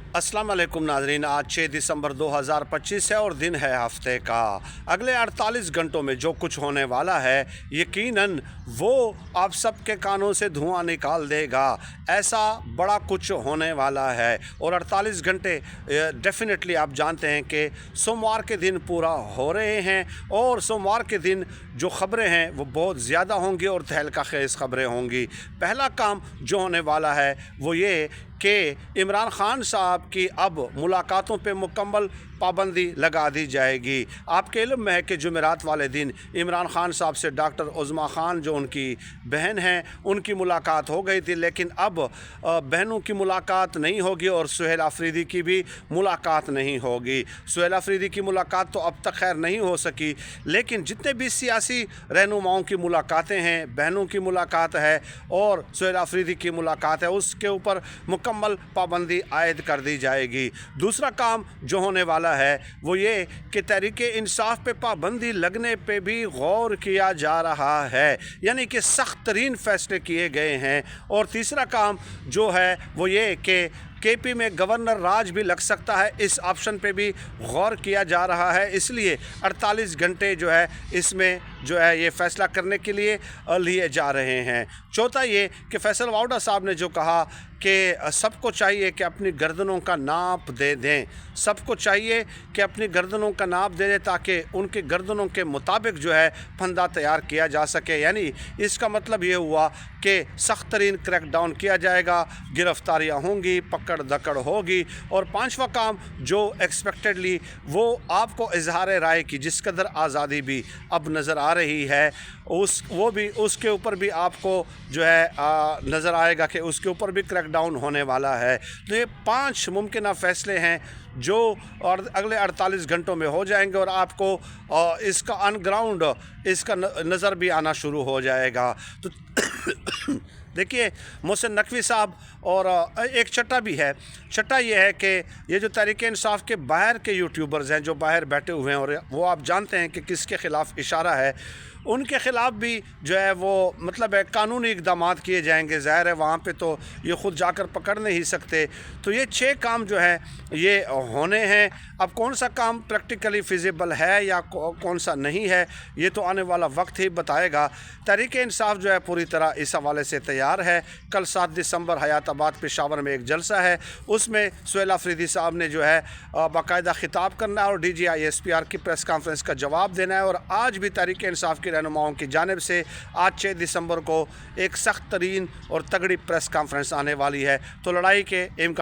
अस्सलाम वालेकुम नाजरीन। आज 6 दिसंबर 2025 है और दिन है हफ्ते का। अगले 48 घंटों में जो कुछ होने वाला है यकीनन वो आप सबके कानों से धुआं निकाल देगा। ऐसा बड़ा कुछ होने वाला है और 48 घंटे डेफिनेटली आप जानते हैं कि सोमवार के दिन पूरा हो रहे हैं और सोमवार के दिन जो ख़बरें हैं वो बहुत ज़्यादा होंगी और तहलका खेज़ ख़बरें होंगी। पहला काम जो होने वाला है वो ये कि इमरान ख़ान साहब की अब मुलाकातों पे मुकम्मल पाबंदी लगा दी जाएगी। आपके इल्म में है कि जुमेरात वाले दिन इमरान ख़ान साहब से डॉक्टर उज़्मा ख़ान जो उनकी बहन हैं उनकी मुलाकात हो गई थी, लेकिन अब बहनों की मुलाकात नहीं होगी और सुहेल आफरीदी की भी मुलाकात नहीं होगी। सुहेल आफरीदी की मुलाकात तो अब तक खैर नहीं हो सकी, लेकिन जितने भी सियासी रहनुमाओं की मुलाकातें हैं, बहनों की मुलाकात है और सुहेल आफरीदी की मुलाकात है, उसके ऊपर मुकम्मल पाबंदी आयद कर दी जाएगी। दूसरा काम जो होने वाला है वो ये कि तहरीक इंसाफ पे पाबंदी लगने पे भी गौर किया जा रहा है, यानी कि सख्त तरीन फैसले किए गए हैं। और तीसरा काम जो है वो ये कि केपी में गवर्नर राज भी लग सकता है, इस ऑप्शन पे भी गौर किया जा रहा है। इसलिए 48 घंटे जो है इसमें जो है ये फ़ैसला करने के लिए लिए जा रहे हैं। चौथा ये कि फैसल वाउडा साहब ने जो कहा कि सबको चाहिए कि अपनी गर्दनों का नाप दे दें, सबको चाहिए कि अपनी गर्दनों का नाप दे दें ताकि उनकी गर्दनों के मुताबिक जो है फंदा तैयार किया जा सके। यानी इसका मतलब ये हुआ कि सख्त तरीन क्रैकडाउन किया जाएगा, गिरफ्तारियाँ होंगी, पकड़ दकड़ होगी। और पांचवा काम जो एक्सपेक्टेडली वो आपको इजहार राय की जिस कदर आज़ादी भी अब नज़र आ रही है उसके ऊपर भी आपको जो है नज़र आएगा कि उसके ऊपर भी क्रैकडाउन होने वाला है। तो ये 5 मुमकिन फ़ैसले हैं जो और अगले 48 घंटों में हो जाएंगे और आपको इसका ऑन ग्राउंड इसका नज़र भी आना शुरू हो जाएगा। तो देखिए मोहसिन नकवी साहब और एक चट्टा भी है। चट्टा ये है कि ये जो तहरीक इंसाफ के बाहर के यूट्यूबर्स हैं जो बाहर बैठे हुए हैं और वो आप जानते हैं कि किसके ख़िलाफ़ इशारा है, उनके ख़िलाफ़ भी जो है वो मतलब है कानूनी इक़दाम किए जाएंगे। ज़ाहिर है वहाँ पे तो ये ख़ुद जाकर पकड़ नहीं सकते। तो ये 6 काम जो है ये होने हैं। अब कौन सा काम प्रैक्टिकली फ़िज़िबल है या कौन सा नहीं है ये तो आने वाला वक्त ही बताएगा। तहरीक इंसाफ जो है पूरी तरह इस हवाले से तैयार है। कल 7 दिसंबर हयाताबाद पेशावर में एक जलसा है, उसमें सुहेल आफरीदी साहब ने जो है बाकायदा ख़िताब करना है और DGISPR की प्रेस कॉन्फ्रेंस का जवाब देना है। और आज भी तहरीक इंसाफ की रहनुमाओं की जानिब से आज 6 दिसंबर को एक सख्त तरीन और तगड़ी प्रेस कॉन्फ्रेंस आने वाली है। तो लड़ाई के